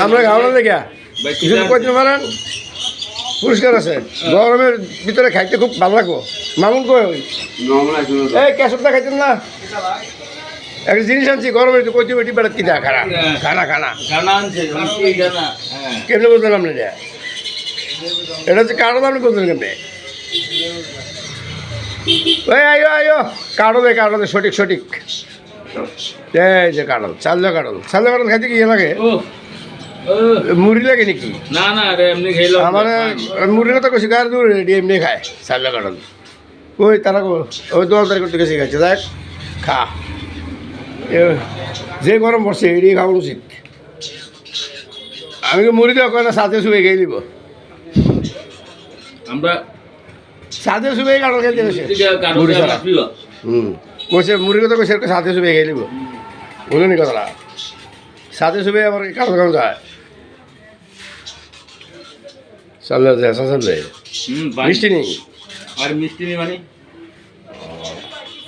আমরা গাওয়া দেখা কিছু করতে পারেন পুরস্কার আছে গরমের ভিতরে খাইতে খুব ভালো লাগবো মামুন কই এই কেশবটা খাইতেন না একটা জিনিস আনছি গরমের কইতে বেটি বেড়াত কি দা খানা খানা খানা কেমনে বললাম না এটা হচ্ছে কারো আপনি বলতেন কেমনে ওই আয়ো আয়ো কারো দে সঠিক সঠিক এই যে কারণ চালদা কারণ খাইতে কি লাগে মুড়ি লাগে নাকি না না এমনি খেলো আমার মুড়ির কথা কইছি গার দূর এমনি খায় চালদা কারণ ওই তারা ওই দোকানদারি করতে গেছে খাইছে দেখ খা যে গরম পড়ছে এড়ি খাওয়া উচিত আমি মুড়ি দেওয়া কয় না সাথে শুয়ে খেয়ে দিব আমরা সাথে শুয়ে কারণ খেলতে গেছে কইছে মুড়ির কথা কইছে সাথে শুয়ে খেয়ে দিব বুঝলি কথাটা সাথে শুয়ে আমার কারণ কারণ যায় চলে যায় মিষ্টি নেই আর মিষ্টি নেই মানে